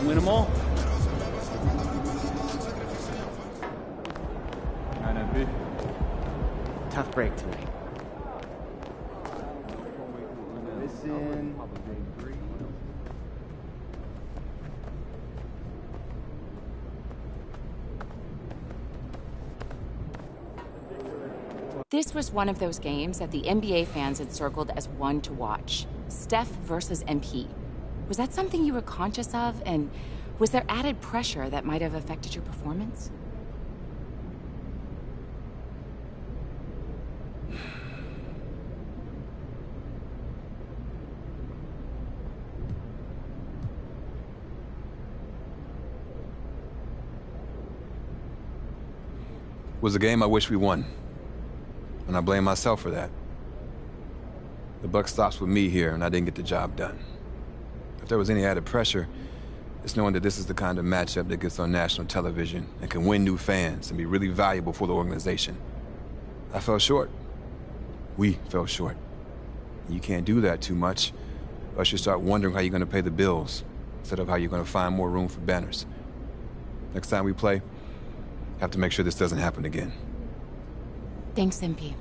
Win them all. Tough break tonight. Listen. This was one of those games that the NBA fans had circled as one to watch. Steph versus MP. Was that something you were conscious of, and was there added pressure that might have affected your performance? It was a game I wish we won. And I blame myself for that. The buck stops with me here, and I didn't get the job done. If there was any added pressure, it's knowing that this is the kind of matchup that gets on national television and can win new fans and be really valuable for the organization. I fell short. We fell short. You can't do that too much, or else you start wondering how you're going to pay the bills, instead of how you're going to find more room for banners. Next time we play, have to make sure this doesn't happen again. Thanks, MP.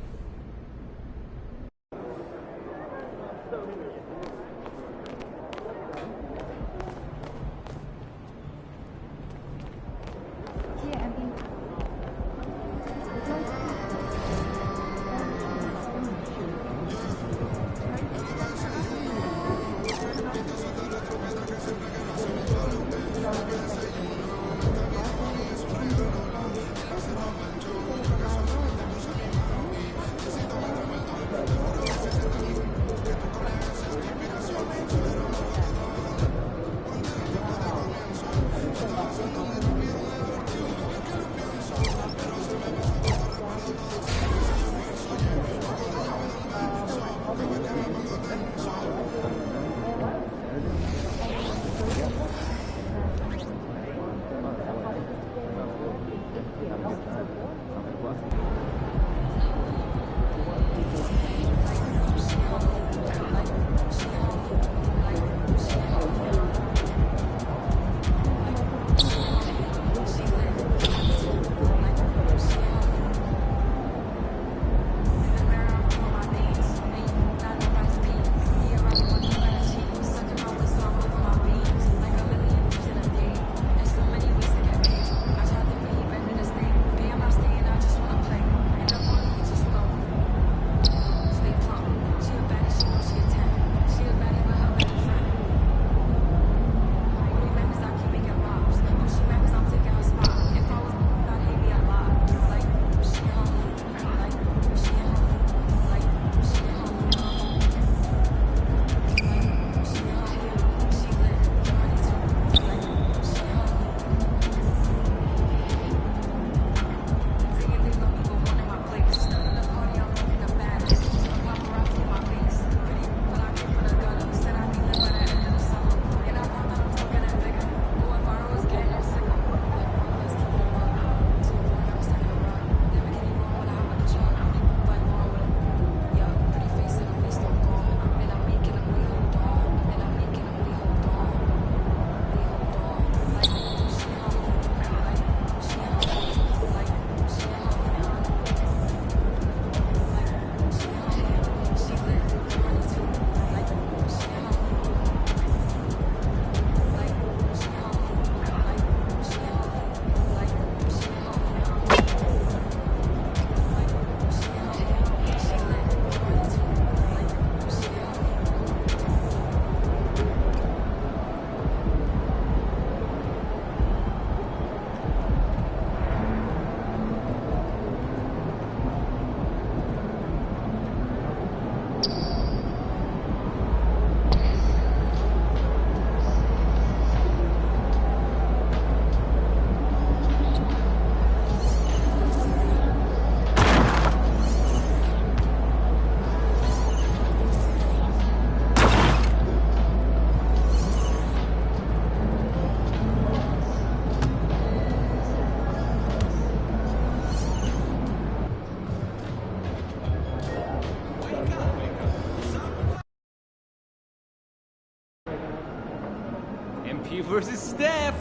MP versus Steph.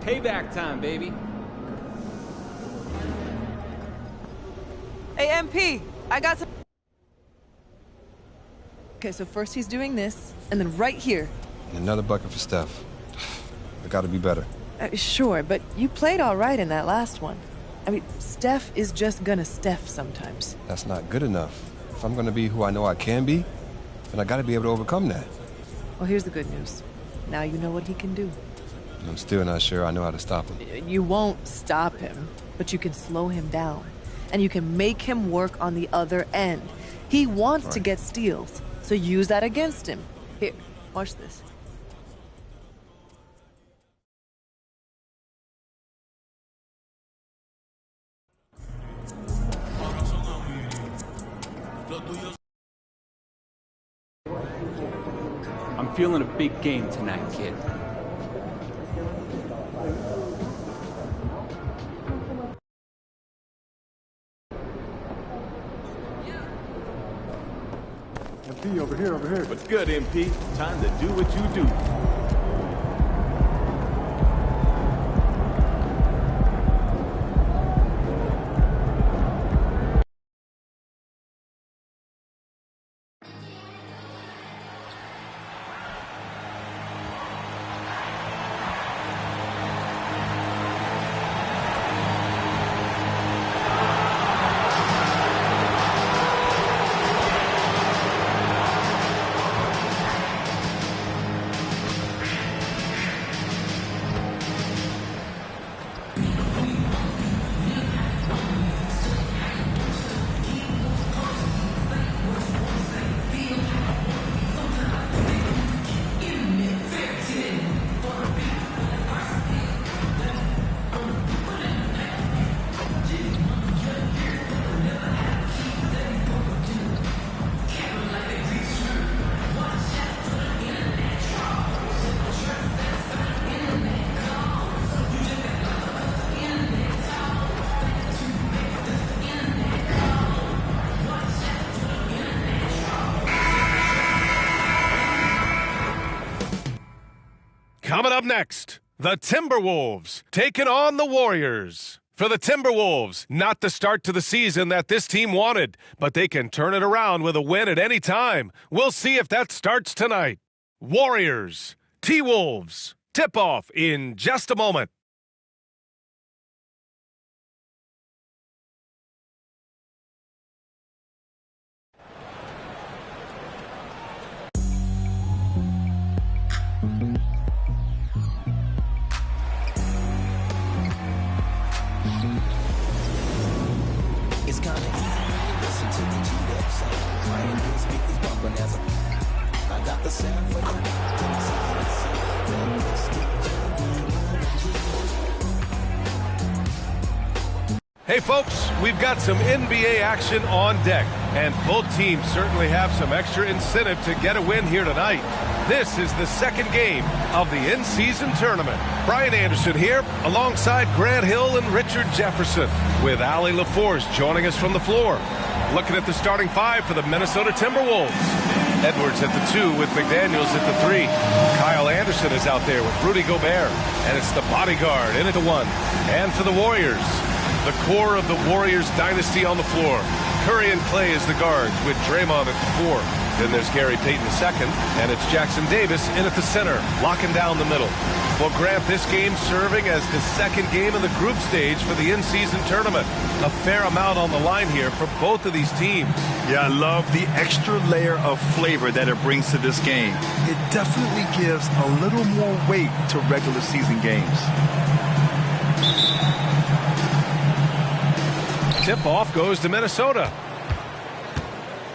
Payback time, baby. Hey, MP, I got some... Okay, so first he's doing this, and then right here. Another bucket for Steph. I gotta be better. Sure, but you played all right in that last one. I mean, Steph is just gonna Steph sometimes. That's not good enough. If I'm gonna be who I know I can be, then I gotta be able to overcome that. Well, here's the good news. Now you know what he can do. I'm still not sure I know how to stop him. You won't stop him, but you can slow him down. And you can make him work on the other end. He wants to get steals, so use that against him. Here, watch this. I'm feeling a big game tonight, kid. MP, over here, over here. What's good, MP? Time to do what you do. Coming up next, the Timberwolves taking on the Warriors. For the Timberwolves, not the start to the season that this team wanted, but they can turn it around with a win at any time. We'll see if that starts tonight. Warriors, T-Wolves, tip-off in just a moment. It's kinda easy. Listen to the G-Dub sound. Playing these speakers bumping as I got the sound for you. Hey folks, we've got some NBA action on deck, and both teams certainly have some extra incentive to get a win here tonight. This is the second game of the in-season tournament. Brian Anderson here, alongside Grant Hill and Richard Jefferson, with Allie LaForce joining us from the floor. Looking at the starting five for the Minnesota Timberwolves. Edwards at the 2 with McDaniels at the 3. Kyle Anderson is out there with Rudy Gobert, and it's the bodyguard in at the 1. And for the Warriors, the core of the Warriors dynasty on the floor. Curry and Clay as the guards with Draymond at the 4. Then there's Gary Payton II, and it's Jackson Davis in at the center, locking down the middle. Well, Grant, this game serving as the second game of the group stage for the in-season tournament. A fair amount on the line here for both of these teams. Yeah, I love the extra layer of flavor that it brings to this game. It definitely gives a little more weight to regular season games. Tip-off goes to Minnesota.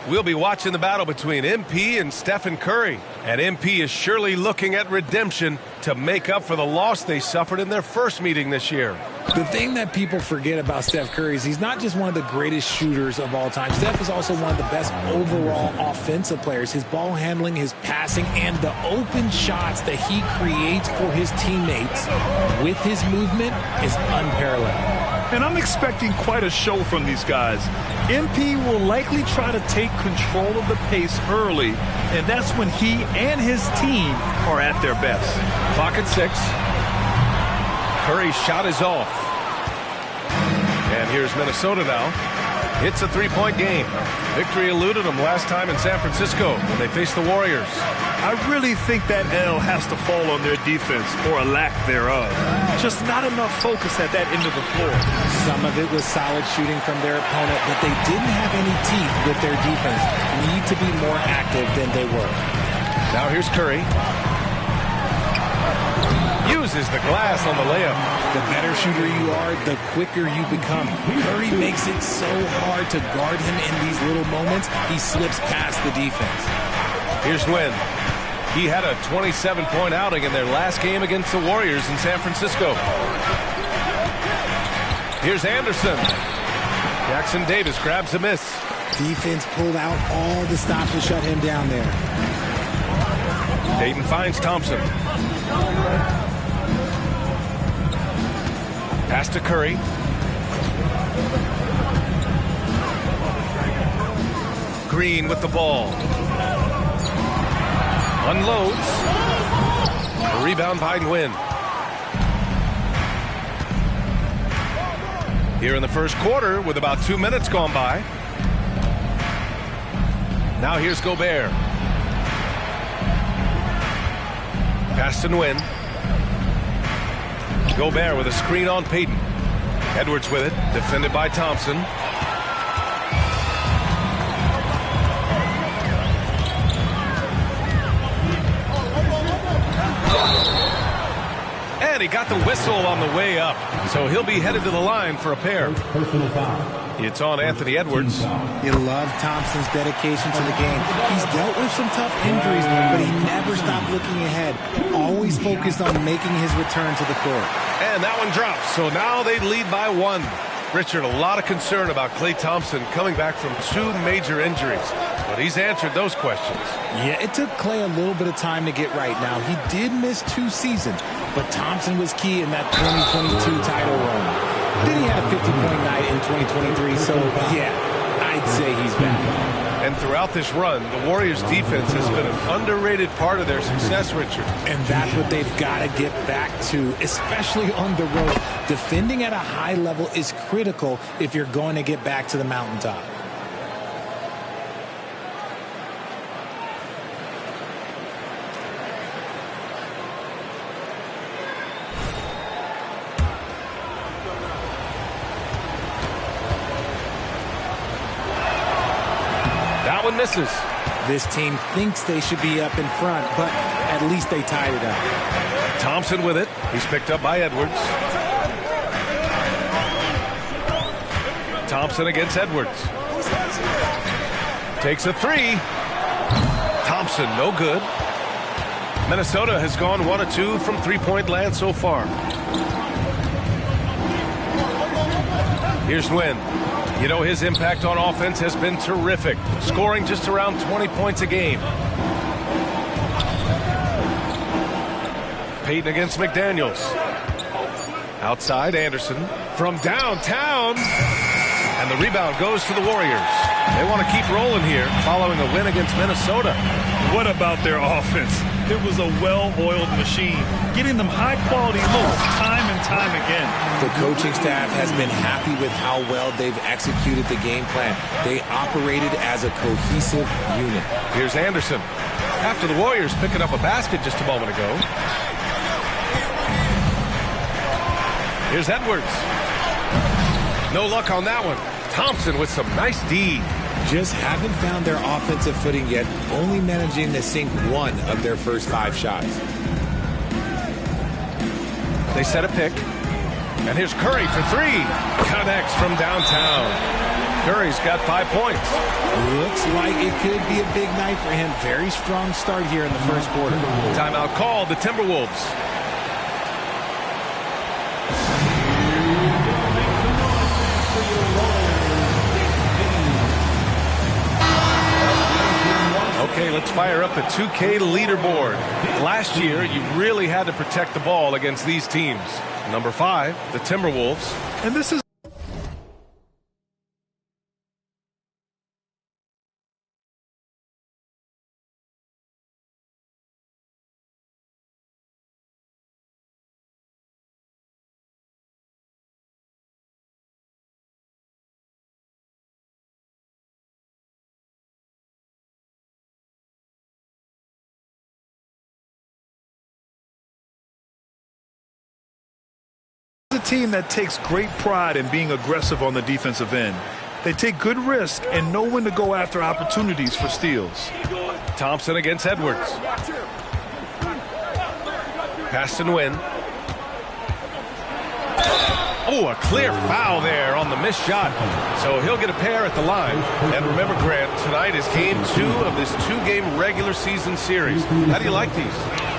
We'll be watching the battle between MP and Stephen Curry. And MP is surely looking at redemption to make up for the loss they suffered in their first meeting this year. The thing that people forget about Steph Curry is he's not just one of the greatest shooters of all time. Steph is also one of the best overall offensive players. His ball handling, his passing, and the open shots that he creates for his teammates with his movement is unparalleled. and I'm expecting quite a show from these guys. MP will likely try to take control of the pace early, and that's when he and his team are at their best. Clock at 6. Curry's shot is off. And here's Minnesota now. It's a three-point game. Victory eluded them last time in San Francisco when they faced the Warriors. I really think that L has to fall on their defense, or a lack thereof. Just not enough focus at that end of the floor. Some of it was solid shooting from their opponent, but they didn't have any teeth with their defense. Need to be more active than they were. Now here's Curry. Uses the glass on the layup. The better shooter you are, the quicker you become. Curry makes it so hard to guard him in these little moments. He slips past the defense. Here's Nguyen. He had a 27-point outing in their last game against the Warriors in San Francisco. Here's Anderson. Jackson Davis grabs a miss. Defense pulled out all the stops to shut him down there. Dayton finds Thompson. Pass to Curry. Green with the ball. Unloads. A rebound by Nguyen. Here in the first quarter with about 2 minutes gone by. Now here's Gobert. Pass to Nguyen. Gobert with a screen on Payton. Edwards with it, defended by Thompson. And he got the whistle on the way up, so he'll be headed to the line for a pair. It's on Anthony Edwards. You love Thompson's dedication to the game. He's dealt with some tough injuries, but he never stopped looking ahead. Always focused on making his return to the court. And that one drops, so now they lead by 1. Richard, a lot of concern about Klay Thompson coming back from 2 major injuries, but he's answered those questions. Yeah, it took Klay a little bit of time to get right. Now, he did miss 2 seasons, but Thompson was key in that 2022 title run. Then he had a 50-point night in 2023, so yeah, I'd say he's back. And throughout this run, the Warriors' defense has been an underrated part of their success, Richard. And that's what they've got to get back to, especially on the road. Defending at a high level is critical if you're going to get back to the mountaintop. Misses. This team thinks they should be up in front, but at least they tied it up. Thompson with it. He's picked up by Edwards. Thompson against Edwards. Takes a 3. Thompson, no good. Minnesota has gone 1 of 2 from three-point land so far. Here's Nguyen. You know, his impact on offense has been terrific, scoring just around 20 points a game. Payton against McDaniels. Outside, Anderson from downtown. And the rebound goes to the Warriors. They want to keep rolling here following a win against Minnesota. What about their offense? It was a well-oiled machine, getting them high-quality looks time and time again. The coaching staff has been happy with how well they've executed the game plan. They operated as a cohesive unit. Here's Anderson. After the Warriors picking up a basket just a moment ago. Here's Edwards. No luck on that one. Thompson with some nice D. Just haven't found their offensive footing yet, only managing to sink 1 of their first 5 shots. They set a pick. And here's Curry for 3. Connects from downtown. Curry's got 5 points. Looks like it could be a big night for him. Very strong start here in the first quarter. Timeout called, the Timberwolves. Okay, let's fire up the 2K leaderboard. Last year, you really had to protect the ball against these teams. Number 5, the Timberwolves. And this is a team that takes great pride in being aggressive on the defensive end. They take good risk and know when to go after opportunities for steals. Thompson against Edwards. Pass and win. Oh, a clear foul there on the missed shot. So he'll get a pair at the line. And remember, Grant, tonight is game 2 of this 2-game regular season series. How do you like these?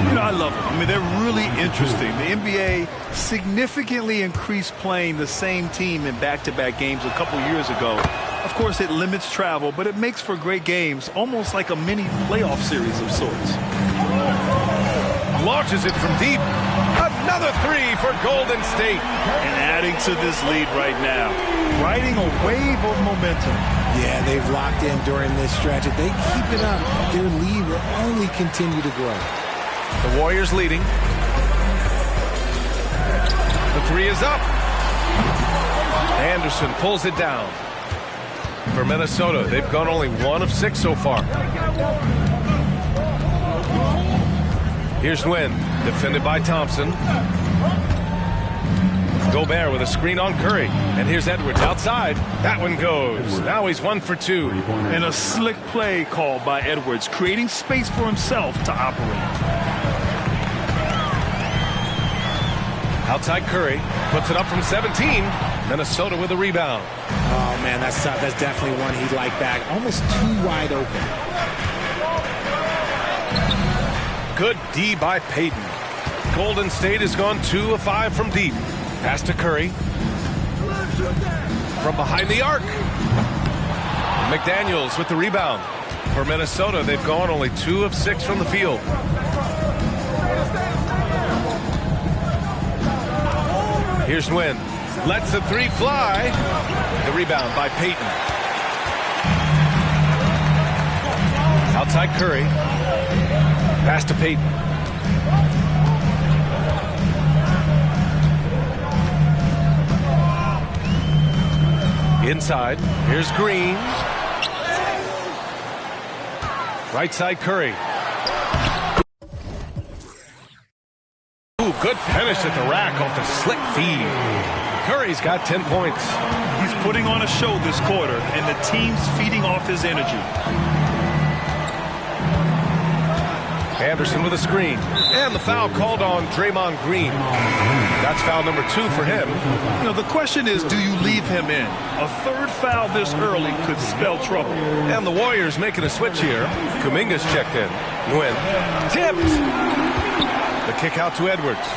You know, I love them. I mean, they're really interesting. The NBA significantly increased playing the same team in back-to-back games a couple years ago. Of course, it limits travel, but it makes for great games, almost like a mini playoff series of sorts. Launches it from deep. Another 3 for Golden State. And adding to this lead right now, riding a wave of momentum. Yeah, they've locked in during this stretch. If they keep it up, their lead will only continue to grow. The Warriors leading. The 3 is up. Anderson pulls it down. For Minnesota, they've gone only 1 of 6 so far. Here's Nguyen, defended by Thompson. Gobert with a screen on Curry. And here's Edwards outside. That one goes. Now he's 1 for 2. And a slick play called by Edwards, creating space for himself to operate. Outside Curry. Puts it up from 17. Minnesota with a rebound. Oh, man, that's tough. That's definitely one he'd like back. Almost too wide open. Good D by Payton. Golden State has gone 2 of 5 from deep. Pass to Curry. From behind the arc. McDaniels with the rebound. For Minnesota, they've gone only 2 of 6 from the field. Here's Nguyen. Lets the 3 fly. The rebound by Payton. Outside Curry. Pass to Payton. Inside. Here's Green. Right side Curry. Ooh, good finish at the rack off the slick feed. Curry's got 10 points. He's putting on a show this quarter, and the team's feeding off his energy. Anderson with a screen. And the foul called on Draymond Green. That's foul number 2 for him. You know, the question is, do you leave him in? A 3rd foul this early could spell trouble. And the Warriors making a switch here. Kuminga's checked in. Nguyen. Tipped. The kick out to Edwards.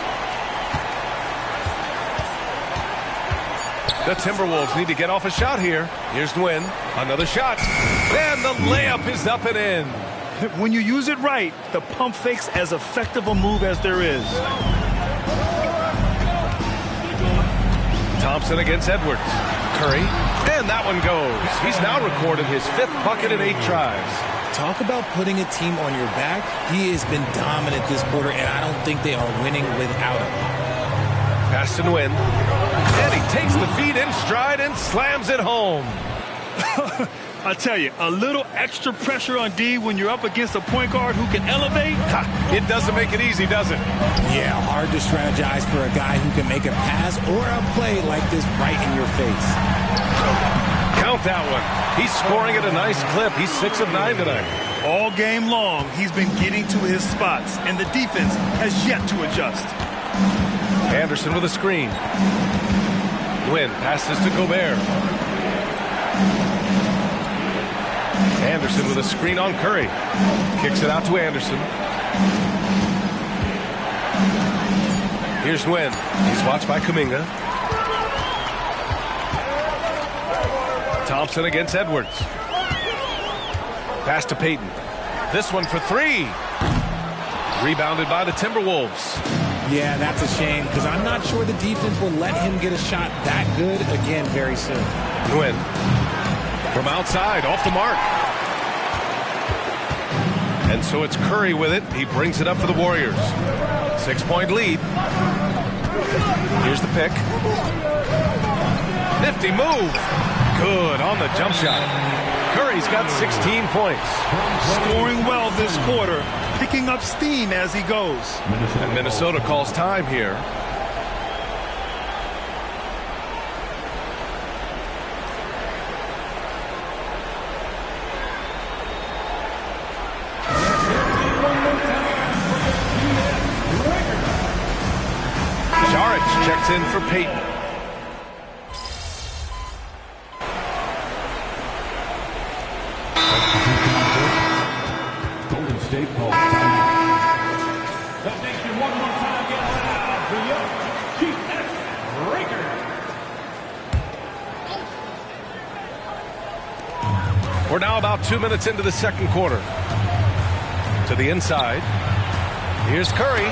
The Timberwolves need to get off a shot here. Here's Nguyen. Another shot. And the layup is up and in. When you use it right, the pump fake's as effective a move as there is. Thompson against Edwards. Curry. And that one goes. He's now recorded his 5th bucket in 8 tries. Talk about putting a team on your back. He has been dominant this quarter, and I don't think they are winning without him. Pass to Nguyen. And he takes the feed in stride and slams it home. I tell you, a little extra pressure on D when you're up against a point guard who can elevate. It doesn't make it easy, does it? Yeah, hard to strategize for a guy who can make a pass or a play like this right in your face. Count that one. He's scoring at a nice clip. He's 6 of 9 tonight. All game long, he's been getting to his spots, and the defense has yet to adjust. Anderson with a screen. Nguyen passes to Gobert. Anderson with a screen on Curry. Kicks it out to Anderson. Here's Nguyen. He's watched by Kuminga. Thompson against Edwards. Pass to Payton. This one for 3. Rebounded by the Timberwolves. Yeah, that's a shame because I'm not sure the defense will let him get a shot that good again very soon. Nguyen. From outside, off the mark. And so it's Curry with it. He brings it up for the Warriors. 6-point lead. Here's the pick. Nifty move. Good on the jump shot. Curry's got 16 points. Scoring well this quarter, picking up steam as he goes. And Minnesota calls time here. Saric checks in for Peyton. Golden State calls timeout. That makes you one more time get loud for your GS Breaker. We're now about 2 minutes into the second quarter. To the inside. Here's Curry.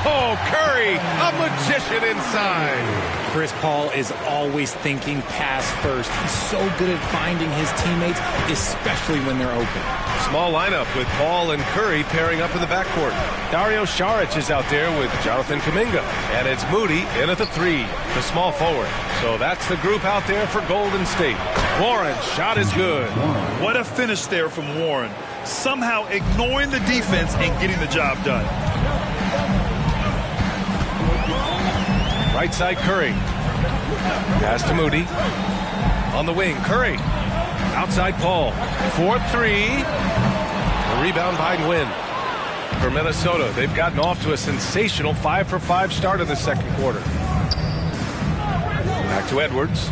Oh, Curry, a magician inside. Chris Paul is always thinking pass first. He's so good at finding his teammates, especially when they're open. Small lineup with Paul and Curry pairing up in the backcourt. Dario Saric is out there with Jonathan Kuminga. And it's Moody in at the 3, the small forward. So that's the group out there for Golden State. Warren's shot is good. What a finish there from Warren. Somehow ignoring the defense and getting the job done. Right side Curry. Pass to Moody. On the wing, Curry. Outside Paul. 4-3. The rebound by Nguyen. For Minnesota, they've gotten off to a sensational 5-for-5 start in the second quarter. Back to Edwards.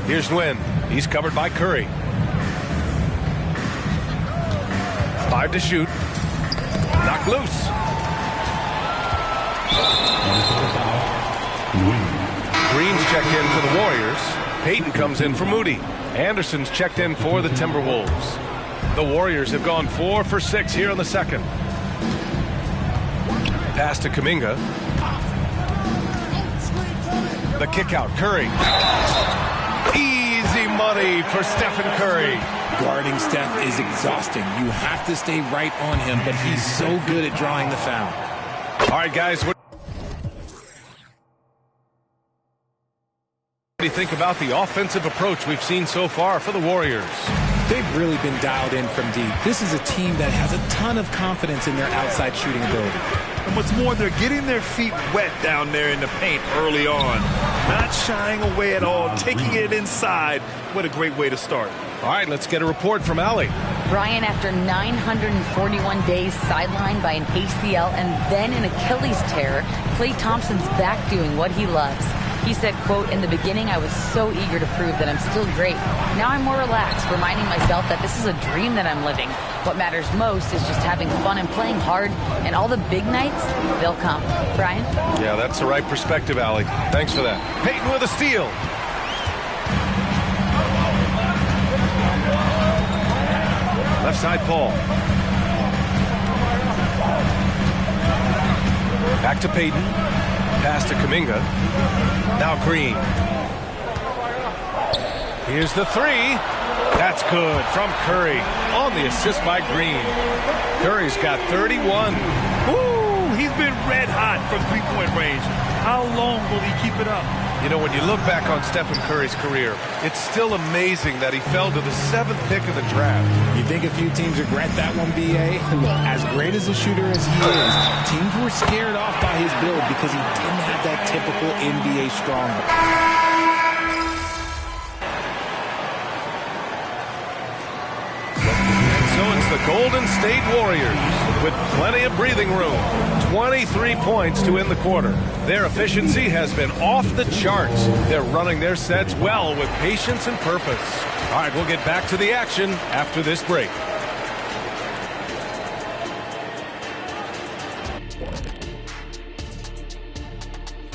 Here's Nguyen. He's covered by Curry. 5 to shoot. Knocked loose. Green's checked in for the Warriors. Payton comes in for Moody. Anderson's checked in for the Timberwolves. The Warriors have gone 4 for 6 here in the second. Pass to Kuminga. The kick out, Curry. Easy money for Stephen Curry. Guarding Steph is exhausting. You have to stay right on him, but he's so good at drawing the foul. All right, guys. What do you think about the offensive approach we've seen so far for the Warriors? They've really been dialed in from deep. This is a team that has a ton of confidence in their outside shooting ability. And what's more, they're getting their feet wet down there in the paint early on. Not shying away at all, taking it inside. What a great way to start. All right, let's get a report from Allie. Brian, after 941 days sidelined by an ACL and then an Achilles tear, Klay Thompson's back doing what he loves. He said, quote, "In the beginning, I was so eager to prove that I'm still great. Now I'm more relaxed, reminding myself that this is a dream that I'm living. What matters most is just having fun and playing hard, and all the big nights, they'll come." Brian? Yeah, that's the right perspective, Allie. Thanks for that. Payton with a steal. Left side, Paul. Back to Payton. Pass to Kuminga. Now Green. Here's the 3. That's good from Curry. On the assist by Green. Curry's got 31. Woo! He's been red hot from three-point range. How long will he keep it up? You know, when you look back on Stephen Curry's career, it's still amazing that he fell to the 7th pick of the draft. You think a few teams regret that one, B.A.? Look, as great as a shooter as he is, teams were scared off by his build because he didn't have that typical NBA strong. So it's the Golden State Warriors with plenty of breathing room. 23 points to end the quarter. Their efficiency has been off the charts. They're running their sets well with patience and purpose. All right, we'll get back to the action after this break.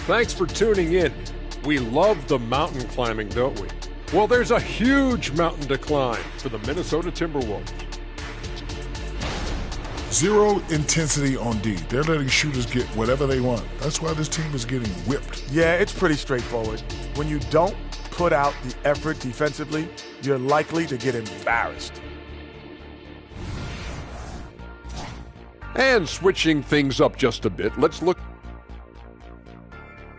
Thanks for tuning in. We love the mountain climbing, don't we? Well, there's a huge mountain to climb for the Minnesota Timberwolves. Zero intensity on D. They're letting shooters get whatever they want. That's why this team is getting whipped. Yeah, it's pretty straightforward. When you don't put out the effort defensively, you're likely to get embarrassed. And switching things up just a bit, let's look.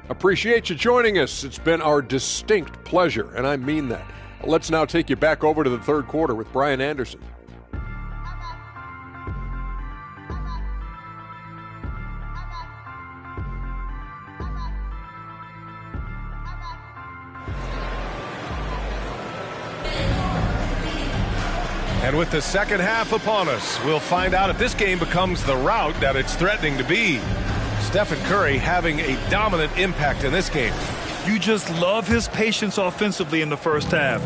Appreciate you joining us. It's been our distinct pleasure, and I mean that. Let's now take you back over to the third quarter with Brian Anderson. And with the second half upon us, we'll find out if this game becomes the rout that it's threatening to be. Stephen Curry having a dominant impact in this game. You just love his patience offensively in the first half.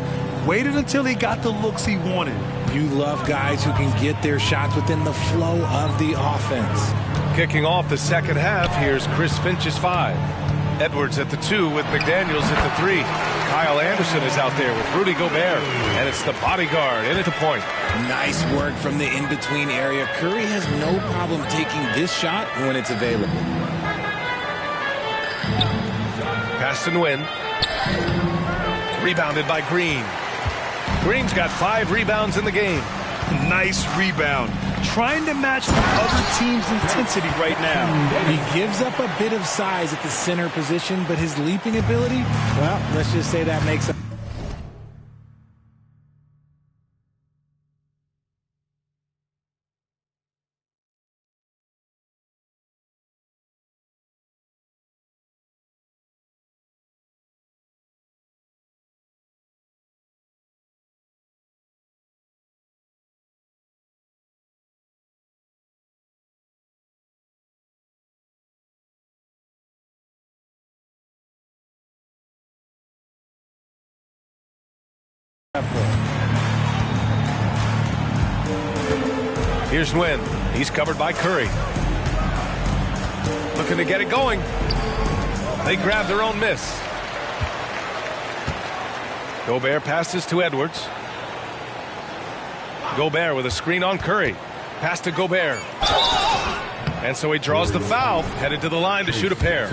Waited until he got the looks he wanted. You love guys who can get their shots within the flow of the offense. Kicking off the second half, here's Chris Finch's 5. Edwards at the 2 with McDaniels at the 3. Kyle Anderson is out there with Rudy Gobert. And it's the bodyguard in at the point. Nice work from the in-between area. Curry has no problem taking this shot when it's available. Pass to Nguyen. Rebounded by Green. Green's got 5 rebounds in the game. Nice rebound. Trying to match the other team's intensity right now. He gives up a bit of size at the center position, but his leaping ability, well, let's just say that makes up. Here's Nguyen. He's covered by Curry. Looking to get it going. They grab their own miss. Gobert passes to Edwards. Gobert with a screen on Curry. Pass to Gobert. And so he draws the foul, headed to the line to shoot a pair.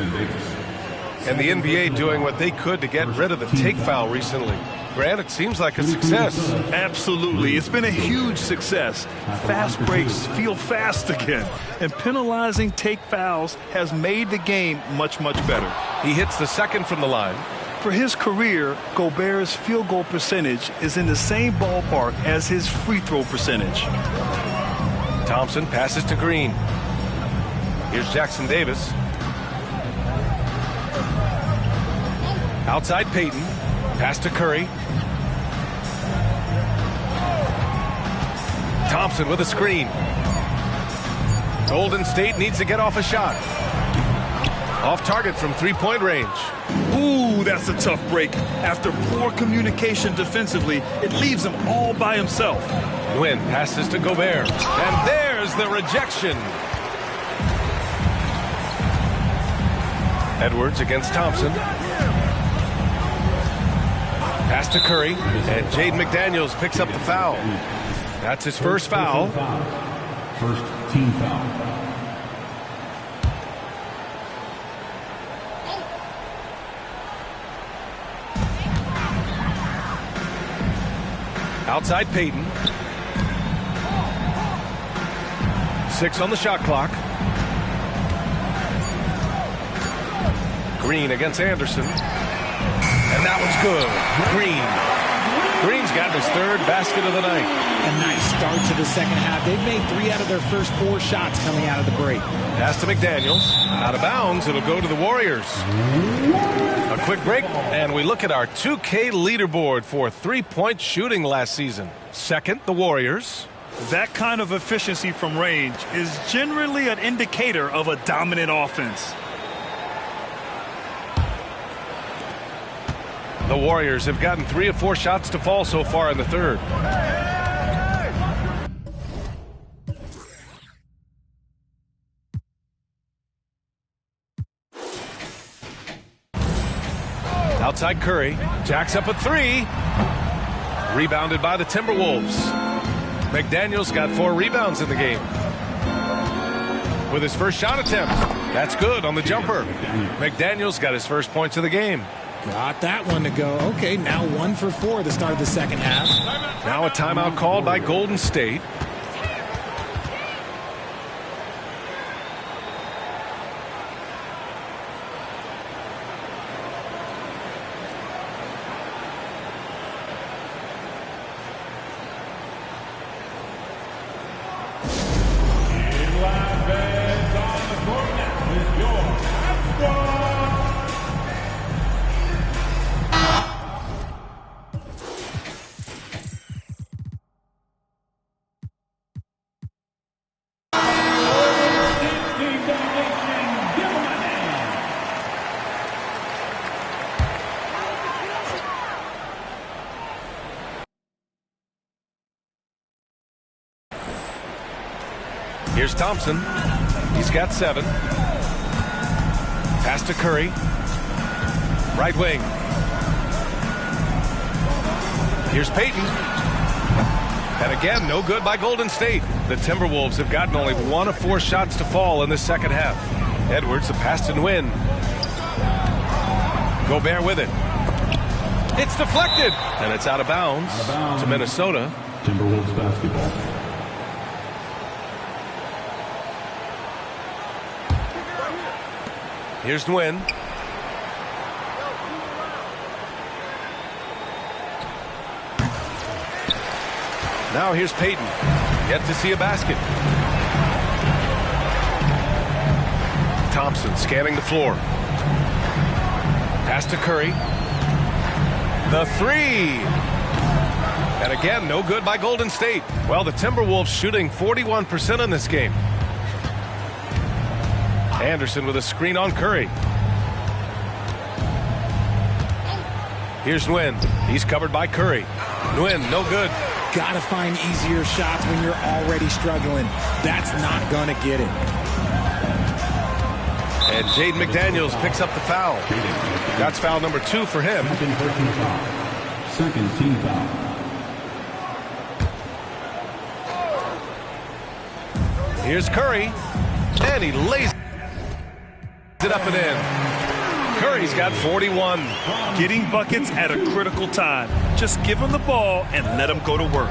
And the NBA doing what they could to get rid of the take foul recently. Grant, it seems like a success. Absolutely. It's been a huge success. Fast breaks feel fast again. And penalizing take fouls has made the game much, much better. He hits the second from the line. For his career, Gobert's field goal percentage is in the same ballpark as his free throw percentage. Thompson passes to Green. Here's Jackson Davis. Outside Payton. Pass to Curry. Thompson with a screen. Golden State needs to get off a shot. Off target from three-point range. Ooh, that's a tough break. After poor communication defensively, it leaves him all by himself. Nguyen passes to Gobert. And there's the rejection. Edwards against Thompson. Pass to Curry, and Jaden McDaniels picks up the foul. That's his first foul. First team foul. Outside Payton. 6 on the shot clock. Green against Anderson. And that one's good. Green's gotten his 3rd basket of the night. A nice start to the second half. They've made 3 out of their first 4 shots coming out of the break. Pass to McDaniels. Out of bounds. It'll go to the Warriors. A quick break, and we look at our 2K leaderboard for three-point shooting last season. Second, the Warriors. That kind of efficiency from range is generally an indicator of a dominant offense. The Warriors have gotten 3 of 4 shots to fall so far in the third. Outside Curry. Jacks up a 3. Rebounded by the Timberwolves. McDaniels got 4 rebounds in the game. With his first shot attempt. That's good on the jumper. McDaniels got his first points of the game. Got that one to go. Okay, now 1 for 4 at the start of the second half. Now a timeout called by Golden State. Here's Thompson. He's got 7. Pass to Curry. Right wing. Here's Payton. And again, no good by Golden State. The Timberwolves have gotten only 1 of 4 shots to fall in the second half. Edwards, the pass to Nguyen. Gobert with it. It's deflected. And it's out of bounds to Minnesota. Timberwolves basketball. Here's Nguyen. Now here's Payton. Yet to see a basket. Thompson scanning the floor. Pass to Curry. The 3. And again, no good by Golden State. Well, the Timberwolves shooting 41% in this game. Anderson with a screen on Curry. Here's Nguyen. He's covered by Curry. Nguyen, no good. Got to find easier shots when you're already struggling. That's not going to get it. And Jaden McDaniels picks up the foul. That's foul number 2 for him. Second team foul. Here's Curry. And he lays it up and in. Curry's got 41. Getting buckets at a critical time. Just give him the ball and let him go to work.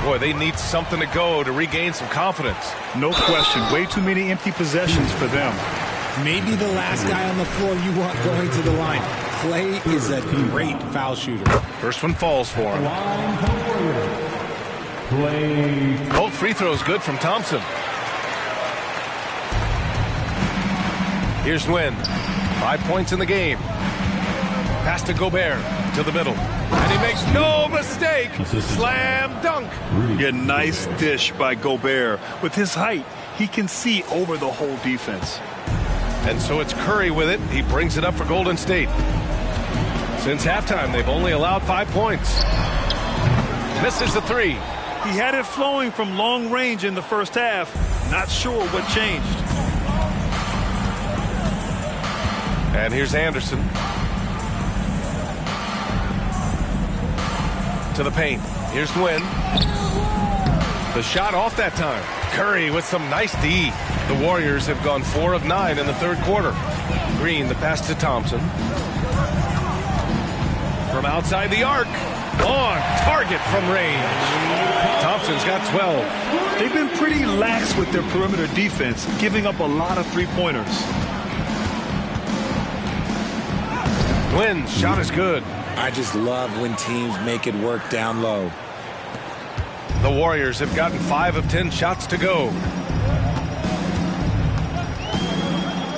Boy, they need something to go to regain some confidence. No question. Way too many empty possessions for them. Maybe the last guy on the floor you want going to the line. Clay is a great foul shooter. First one falls for him. Both free throws good from Thompson. Here's Nguyen. 5 points in the game. Pass to Gobert to the middle. And he makes no mistake. Slam dunk. Yeah, nice dish by Gobert. With his height, he can see over the whole defense. And so it's Curry with it. He brings it up for Golden State. Since halftime, they've only allowed 5 points. Misses the 3. He had it flowing from long range in the first half. Not sure what changed. And here's Anderson. To the paint. Here's Nguyen. The shot off that time. Curry with some nice D. The Warriors have gone 4 of 9 in the third quarter. Green, the pass to Thompson. From outside the arc. On target from range. Thompson's got 12. They've been pretty lax with their perimeter defense, giving up a lot of three-pointers. Nguyen's shot is good. I just love when teams make it work down low. The Warriors have gotten 5 of 10 shots to go.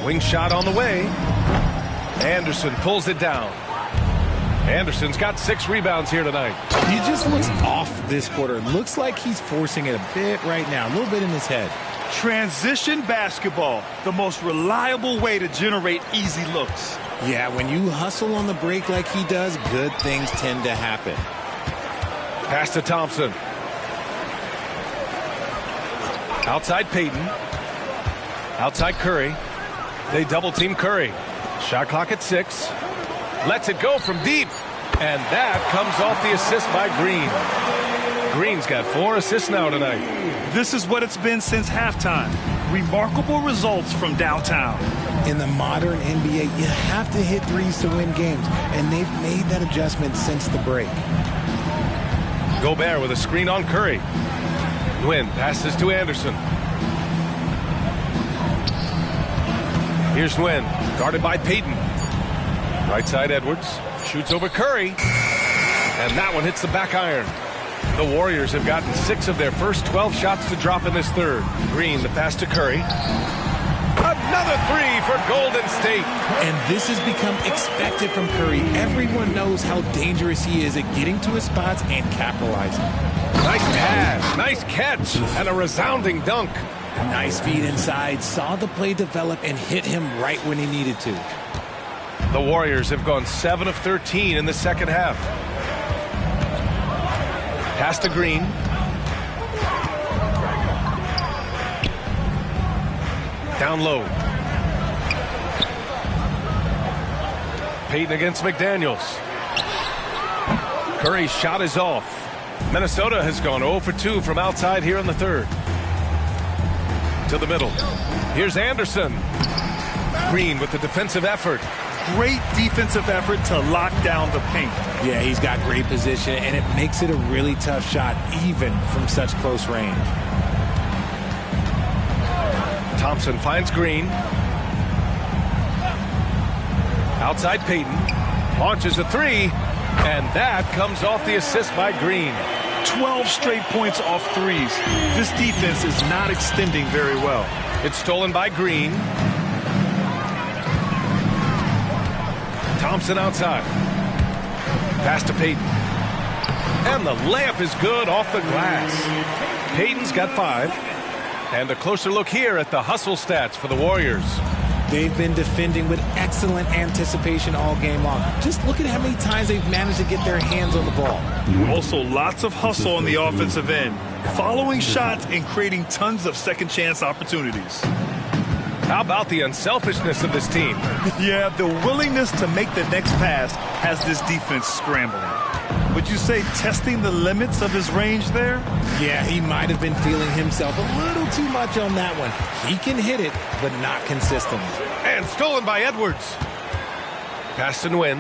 Wing shot on the way. Anderson pulls it down. Anderson's got 6 rebounds here tonight. He just looks off this quarter. Looks like he's forcing it a bit right now. A little bit in his head. Transition basketball, the most reliable way to generate easy looks. Yeah, when you hustle on the break like he does, good things tend to happen. Pass to Thompson. Outside Payton. Outside Curry. They double team Curry. Shot clock at 6. Lets it go from deep. And that comes off the assist by Green. Green's got 4 assists now tonight. This is what it's been since halftime. Remarkable results from downtown. In the modern NBA, you have to hit threes to win games, and they've made that adjustment since the break. Gobert with a screen on Curry. Nguyen passes to Anderson. Here's Nguyen, guarded by Payton. Right side Edwards, shoots over Curry. And that one hits the back iron. The Warriors have gotten 6 of their first 12 shots to drop in this third. Green, the pass to Curry. Another 3 for Golden State. And this has become expected from Curry. Everyone knows how dangerous he is at getting to his spots and capitalizing. Nice pass, nice catch, and a resounding dunk. Nice feed inside, saw the play develop and hit him right when he needed to. The Warriors have gone 7 of 13 in the second half. Pass to Green. Down low. Payton against McDaniels. Curry's shot is off. Minnesota has gone 0 for 2 from outside here in the third. To the middle. Here's Anderson. Green with the defensive effort. Great defensive effort to lock down the paint. Yeah, he's got great position, and it makes it a really tough shot, even from such close range. Thompson finds Green. Outside Payton. Launches a three, and that comes off the assist by Green. 12 straight points off threes. This defense is not extending very well. It's stolen by Green. Thompson outside. Pass to Payton. And the layup is good off the glass. Payton's got 5. And a closer look here at the hustle stats for the Warriors. They've been defending with excellent anticipation all game long. Just look at how many times they've managed to get their hands on the ball. Also, lots of hustle on the offensive end. Following shots and creating tons of second chance opportunities. How about the unselfishness of this team? Yeah, the willingness to make the next pass has this defense scrambling. Would you say testing the limits of his range there? Yeah, he might have been feeling himself a little too much on that one. He can hit it, but not consistently. And stolen by Edwards. Pass and win.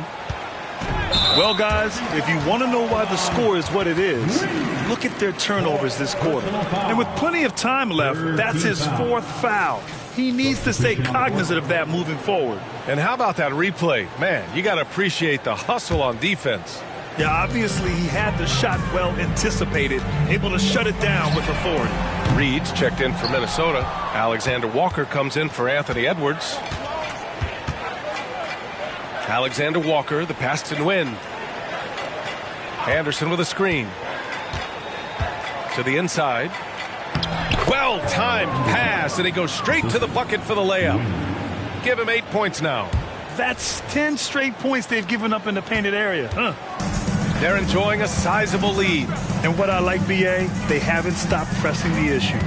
Well, guys, if you want to know why the score is what it is, look at their turnovers this quarter. And with plenty of time left, that's his 4th foul. He needs to stay cognizant of that moving forward. And how about that replay? Man, you got to appreciate the hustle on defense. Yeah, obviously he had the shot well anticipated, able to shut it down with authority. Reed's checked in for Minnesota. Alexander Walker comes in for Anthony Edwards. Alexander Walker, the pass and win. Anderson with a screen. To the inside. Well-timed pass, and he goes straight to the bucket for the layup. Give him 8 points now. That's 10 straight points they've given up in the painted area. They're enjoying a sizable lead. And what I like, BA, they haven't stopped pressing the issue.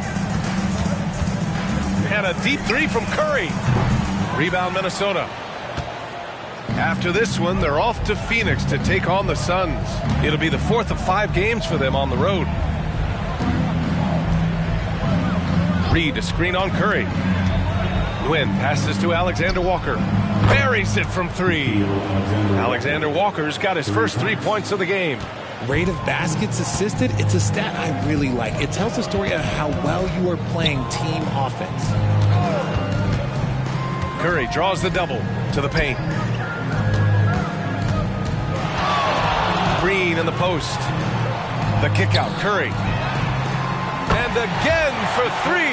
And a deep three from Curry. Rebound Minnesota. After this one, they're off to Phoenix to take on the Suns. It'll be the 4th of 5 games for them on the road. Reed, a screen on Curry. Nguyen passes to Alexander Walker. Buries it from 3. Alexander Walker's got his first 3 points of the game. Rate of baskets assisted, it's a stat I really like. It tells the story of how well you are playing team offense. Curry draws the double to the paint. Green in the post. The kick out, Curry. And again for 3.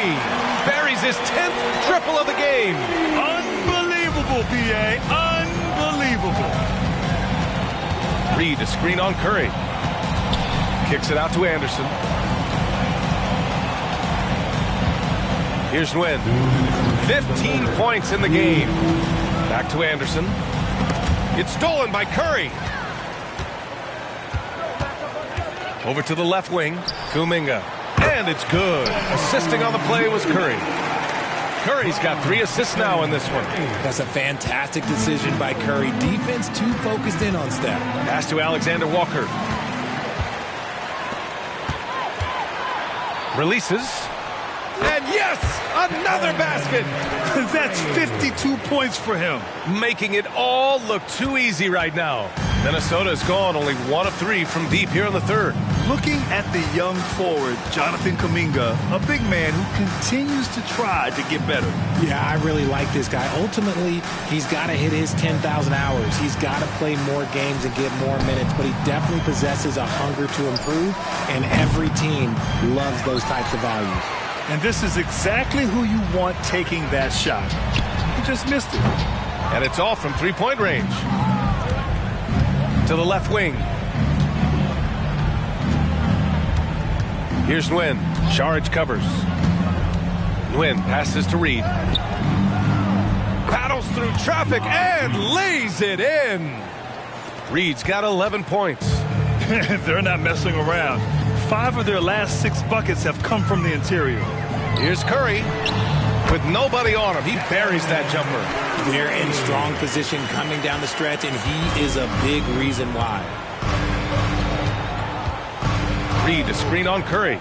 Buries his 10th triple of the game. Unbelievable, BA. Unbelievable. Reed, a screen on Curry. Kicks it out to Anderson. Here's Nguyen. 15 points in the game. Back to Anderson. It's stolen by Curry. Over to the left wing. Kuminga. And it's good. Assisting on the play was Curry. Curry's got 3 assists now in this one. That's a fantastic decision by Curry. Defense too focused in on Steph. Pass to Alexander Walker. Releases. And yes, another basket. That's 52 points for him. Making it all look too easy right now. Minnesota has gone only 1 of 3 from deep here in the third. Looking at the young forward, Jonathan Kuminga, a big man who continues to try to get better. Yeah, I really like this guy. Ultimately, he's got to hit his 10,000 hours. He's got to play more games and get more minutes, but he definitely possesses a hunger to improve, and every team loves those types of values. And this is exactly who you want taking that shot. He just missed it. And it's all from 3-point range. To the left wing. Here's Nguyen. Saric covers. Nguyen passes to Reed. Paddles through traffic and lays it in. Reed's got 11 points. They're not messing around. 5 of their last 6 buckets have come from the interior. Here's Curry. With nobody on him, he buries that jumper. They're in strong position coming down the stretch, and he is a big reason why. Reed to screen on Curry.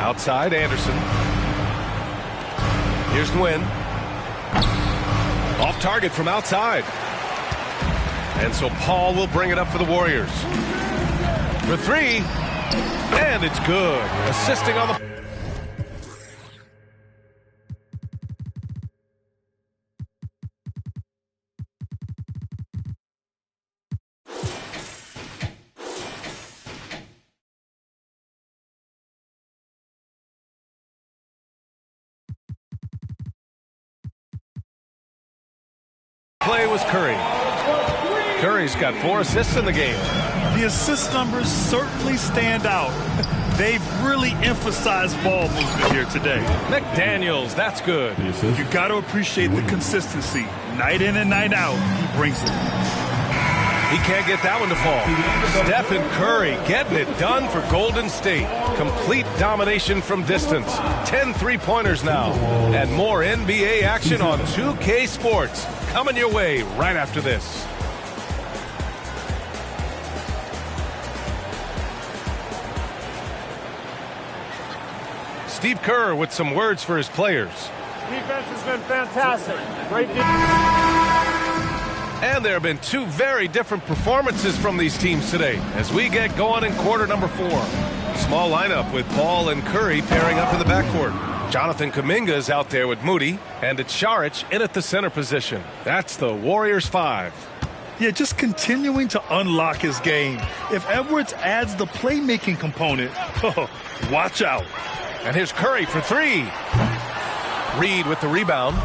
Outside, Anderson. Here's Nguyen. Off target from outside. And so Paul will bring it up for the Warriors. For three. And it's good. Assisting on the... play was Curry. Curry's got 4 assists in the game. The assist numbers certainly stand out. They've really emphasized ball movement here today. McDaniels, that's good. You got to appreciate the consistency. Night in and night out, he brings it. He can't get that one to fall. Stephen Curry getting it done for Golden State. Complete domination from distance. 10 3-pointers now. And more NBA action on 2K Sports. Coming your way right after this. Steve Kerr with some words for his players. Defense has been fantastic. Great defense. And there have been 2 very different performances from these teams today as we get going in quarter number 4. Small lineup with Paul and Curry pairing up in the backcourt. Jonathan Kuminga is out there with Moody, and it's Šarić in at the center position. That's the Warriors 5. Yeah, just continuing to unlock his game. If Edwards adds the playmaking component, watch out. And here's Curry for 3. Reed with the rebound.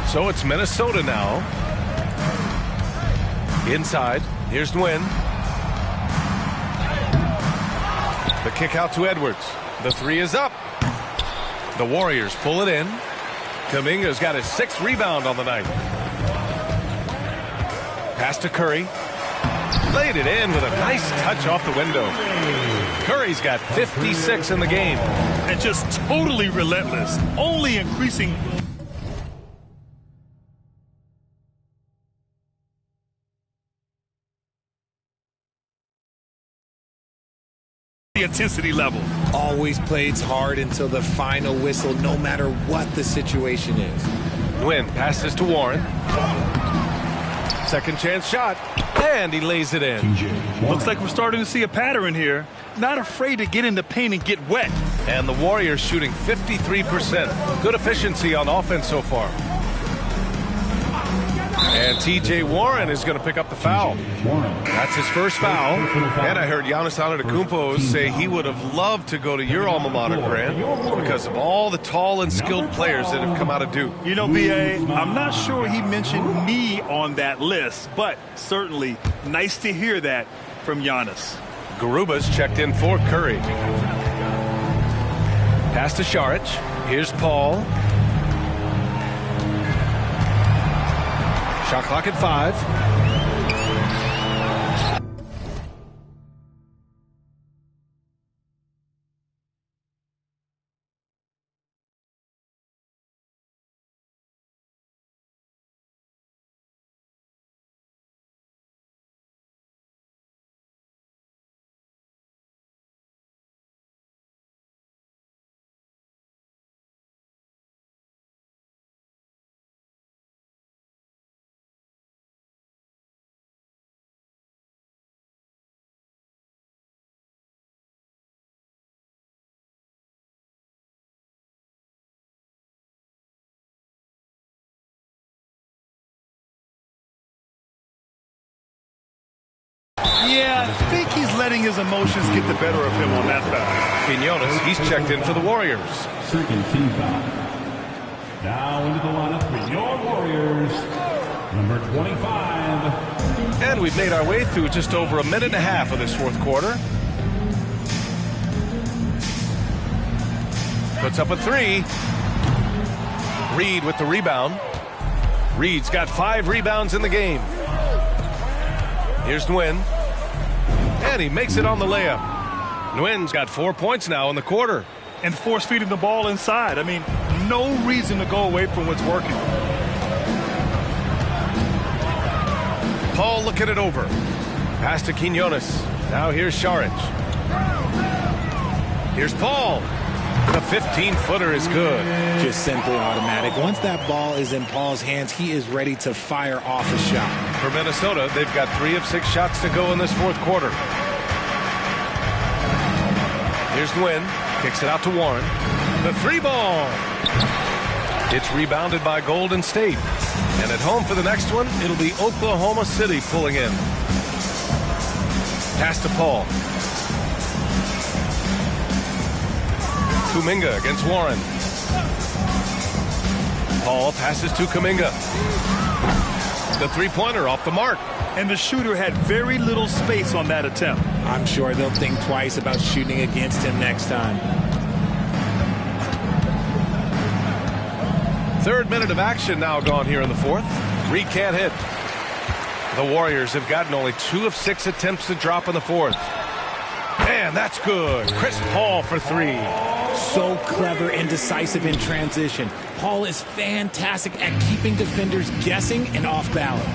So it's Minnesota now. Inside, here's Nguyen. The kick out to Edwards. The 3 is up. The Warriors pull it in. Kuminga's got his 6th rebound on the night. Pass to Curry. Laid it in with a nice touch off the window. Curry's got 56 in the game. And just totally relentless. Only increasing... the intensity level. Always plays hard until the final whistle, no matter what the situation is. Nguyen passes to Warren. Second chance shot. And he lays it in. Looks like we're starting to see a pattern here. Not afraid to get in the paint and get wet. And the Warriors shooting 53%. Good efficiency on offense so far. And T.J. Warren is going to pick up the foul. That's his first foul. And I heard Giannis Antetokounmpo say he would have loved to go to your alma mater, Grant, because of all the tall and skilled players that have come out of Duke. You know, B.A., I'm not sure he mentioned me on that list, but certainly nice to hear that from Giannis. Garuba's checked in for Curry. Pass to Šarić. Here's Paul. Shot clock at 5. Yeah, I think he's letting his emotions get the better of him on that foul. Quinones, he's checked in for the Warriors. Second team foul. Now into the lineup for your Warriors, number 25. And we've made our way through just over a minute and a half of this fourth quarter. Puts up a 3. Reed with the rebound. Reed's got 5 rebounds in the game. Here's Nguyen. And he makes it on the layup. Nguyen's got 4 points now in the quarter. and force feeding the ball inside. I mean, no reason to go away from what's working. Paul looking it over. Pass to Quinones. Now here's Šarić. Here's Paul. The 15-footer is good. Just simply automatic. Once that ball is in Paul's hands, he is ready to fire off a shot. For Minnesota, they've got 3 of 6 shots to go in this fourth quarter. Here's Nguyen. Kicks it out to Warren. The 3-ball. It's rebounded by Golden State. And at home for the next one, it'll be Oklahoma City pulling in. Pass to Paul. Kuminga against Warren. Paul passes to Kuminga. The three-pointer off the mark. And the shooter had very little space on that attempt. I'm sure they'll think twice about shooting against him next time. Third minute of action now gone here in the fourth. Reed can't hit. The Warriors have gotten only 2 of 6 attempts to drop in the fourth. And that's good. Chris Paul for 3. So clever and decisive in transition. Paul is fantastic at keeping defenders guessing and off balance.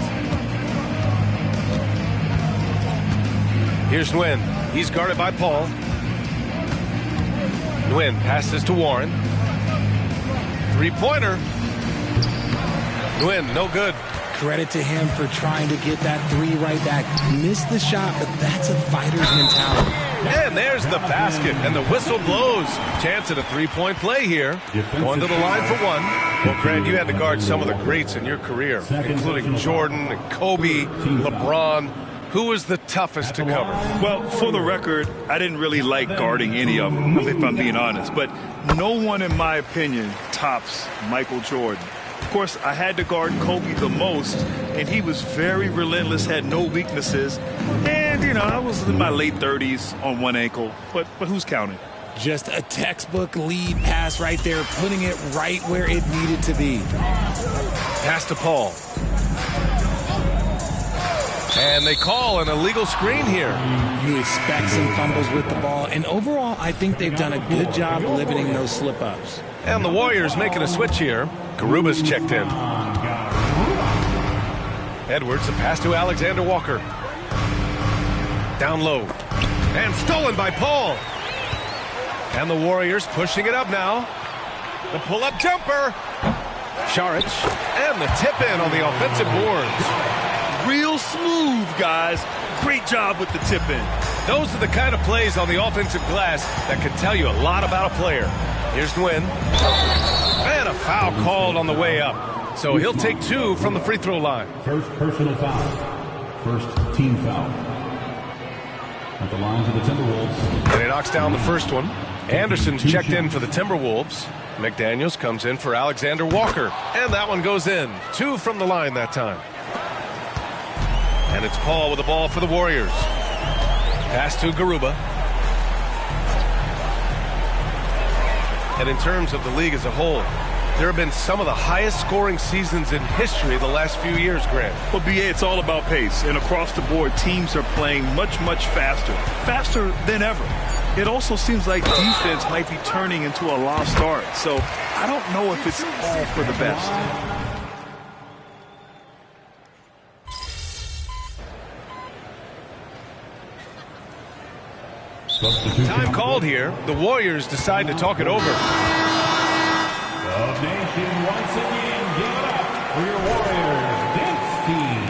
Here's Nguyen. He's guarded by Paul. Nguyen passes to Warren. Three-pointer. Nguyen, no good. Credit to him for trying to get that 3 right back. Missed the shot, but that's a fighter's mentality. And there's the basket, and the whistle blows. Chance at a 3-point play here. Going to the line for 1. Well, Grant, you had to guard some of the greats in your career, including Jordan and Kobe, LeBron. Who was the toughest to cover? Well, for the record, I didn't really like guarding any of them, if I'm being honest. But no one, in my opinion, tops Michael Jordan. Of course, I had to guard Kobe the most, and he was very relentless, had no weaknesses. And, you know, I was in my late 30s on one ankle, but who's counting? Just a textbook lead pass right there, putting it right where it needed to be. Pass to Paul. And they call an illegal screen here. You expect some fumbles with the ball, and overall, I think they've done a good job limiting those slip-ups. And the Warriors making a switch here. Garuba's checked in. Edwards, a pass to Alexander Walker. Down low. And stolen by Paul. And the Warriors pushing it up now. The pull-up jumper. Šarić. And the tip-in on the offensive boards. Real smooth, guys. Great job with the tip-in. Those are the kind of plays on the offensive glass that can tell you a lot about a player. Here's Nguyen. And a foul called on the way up. So he'll take 2 from the free throw line. First personal foul. First team foul. At the lines of the Timberwolves. And he knocks down the first one. Anderson's checked in for the Timberwolves. McDaniels comes in for Alexander Walker. And that one goes in. 2 from the line that time. And it's Paul with the ball for the Warriors. Pass to Garuba. And in terms of the league as a whole, there have been some of the highest scoring seasons in history the last few years, Grant. Well, BA, it's all about pace. And across the board, teams are playing much, much faster. Faster than ever. It also seems like defense might be turning into a lost art. So I don't know if it's all for the best. Time called here. The Warriors decide to talk it over. The nation once again give it up for your Warriors dance team.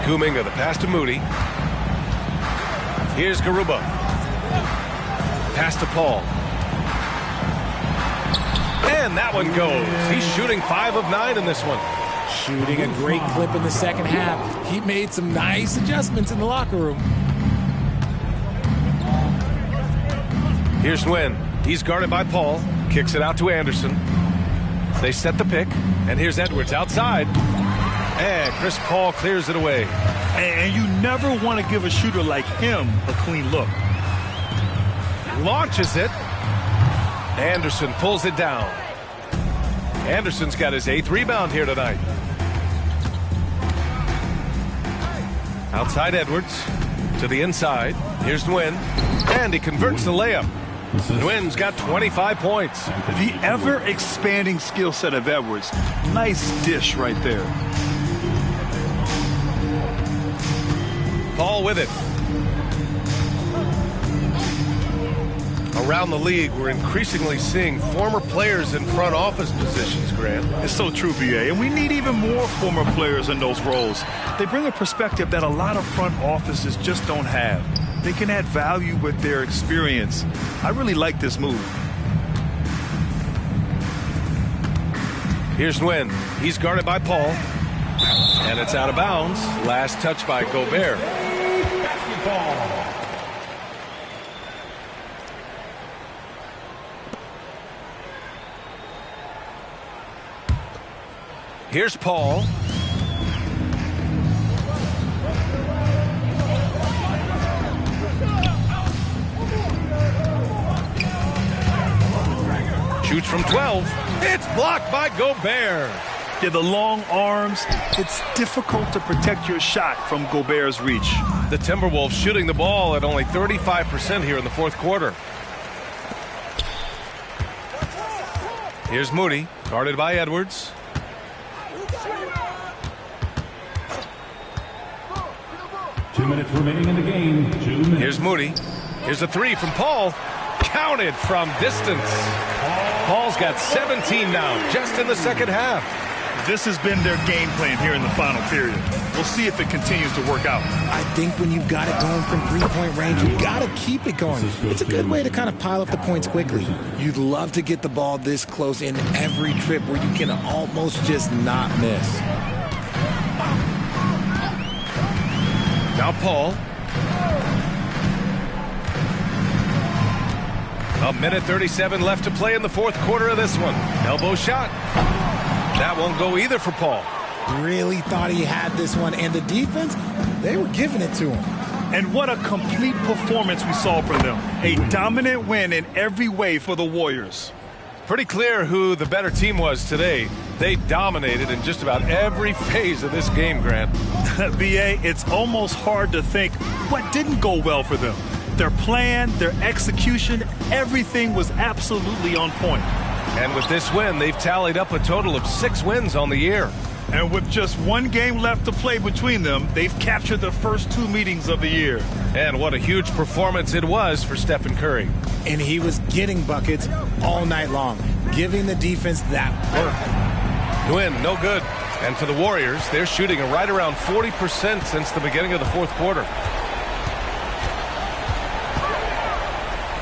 Kuminga, the pass to Moody. Here's Garuba. Pass to Paul. And that one goes. He's shooting 5 of 9 in this one. Shooting a great clip in the second half. He made some nice adjustments in the locker room. Here's Nguyen. He's guarded by Paul. Kicks it out to Anderson. They set the pick. And here's Edwards outside. And Chris Paul clears it away. And you never want to give a shooter like him a clean look. Launches it. Anderson pulls it down. Anderson's got his 8th rebound here tonight. Outside Edwards to the inside. Here's Nguyen, and he converts the layup. Nguyen's got 25 points. The ever-expanding skill set of Edwards. Nice dish right there. Paul with it. Around the league, we're increasingly seeing former players in front office positions, Grant. It's so true, BA, and we need even more former players in those roles. They bring a perspective that a lot of front offices just don't have. They can add value with their experience. I really like this move. Here's Nguyen. He's guarded by Paul. And it's out of bounds. Last touch by Gobert. Basketball. Here's Paul. Shoots from 12. It's blocked by Gobert. Yeah, the long arms. It's difficult to protect your shot from Gobert's reach. The Timberwolves shooting the ball at only 35% here in the fourth quarter. Here's Moody, guarded by Edwards. Two minutes remaining in the game. 2 minutes. Here's Moody. Here's a three from Paul. Counted from distance. Paul's got 17 now, just in the second half. This has been their game plan here in the final period. We'll see if it continues to work out. I think when you've got it going from three-point range, you got to keep it going. It's a good way to kind of pile up the points quickly. You'd love to get the ball this close in every trip where you can almost just not miss. Now Paul. A minute 37 left to play in the fourth quarter of this one. Elbow shot. That won't go either for Paul. Really thought he had this one, and the defense, they were giving it to him. And what a complete performance we saw from them. A dominant win in every way for the Warriors. Pretty clear who the better team was today. They dominated in just about every phase of this game, Grant. BA, it's almost hard to think what didn't go well for them. Their plan, their execution, everything was absolutely on point. And with this win, they've tallied up a total of 6 wins on the year. And with just one game left to play between them, they've captured the first 2 meetings of the year. And what a huge performance it was for Stephen Curry. And he was getting buckets all night long, giving the defense that work. Nguyen, no good. And for the Warriors, they're shooting right around 40% since the beginning of the fourth quarter.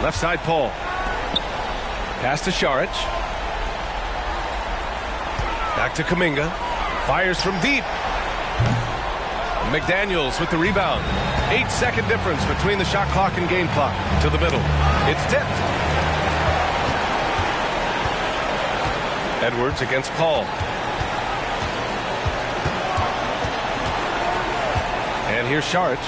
Left side, Paul. Pass to Šarić. Back to Kuminga. Fires from deep. McDaniels with the rebound. 8-second difference between the shot clock and game clock. To the middle. It's tipped. Edwards against Paul. And here's Šarić.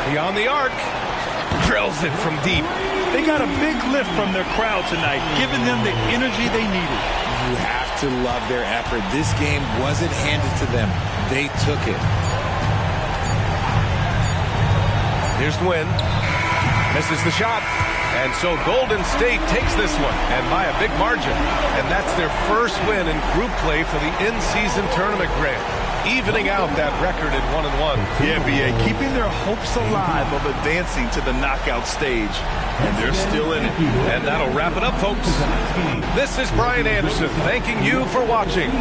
Beyond the arc. Drills it from deep. They got a big lift from their crowd tonight, giving them the energy they needed. You have to love their effort. This game wasn't handed to them. They took it. Here's Nguyen. Misses the shot. And so Golden State takes this one, and by a big margin. And that's their first win in group play for the in-season tournament, Grant, evening out that record at 1-1. Yeah, BA, keeping their hopes alive of advancing to the knockout stage. And they're still in it. And that'll wrap it up, folks. This is Brian Anderson thanking you for watching.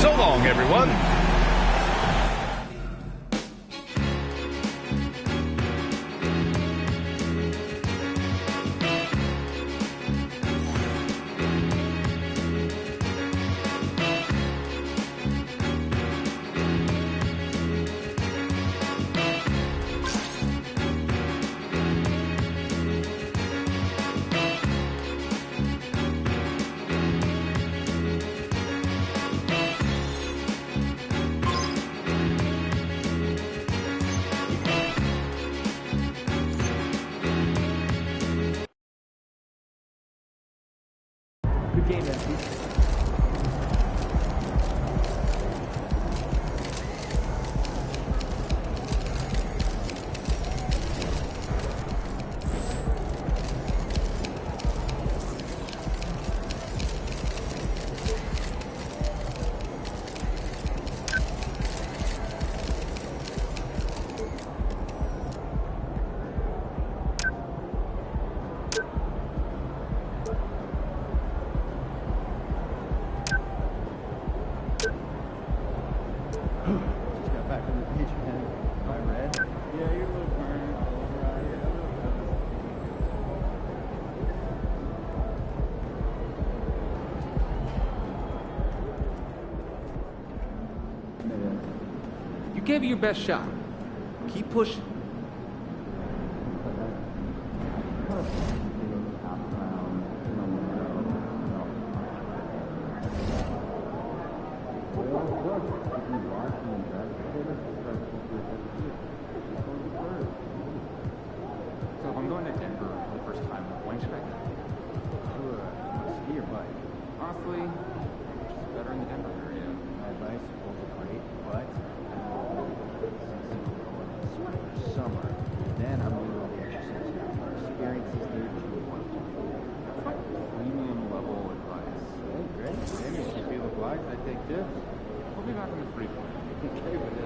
So long, everyone. game, MP. You gave it your best shot. Keep pushing. So if I'm going to Denver for the first time, when should I go? Ski or bike? Honestly, it's better in the Denver area. My bicycles are great, but summer. Then I'm going to the exercise. Experiences there too. Premium level advice. Hey, great. Maybe if you feel obliged, I take tips. We'll be back on the free point. Okay, but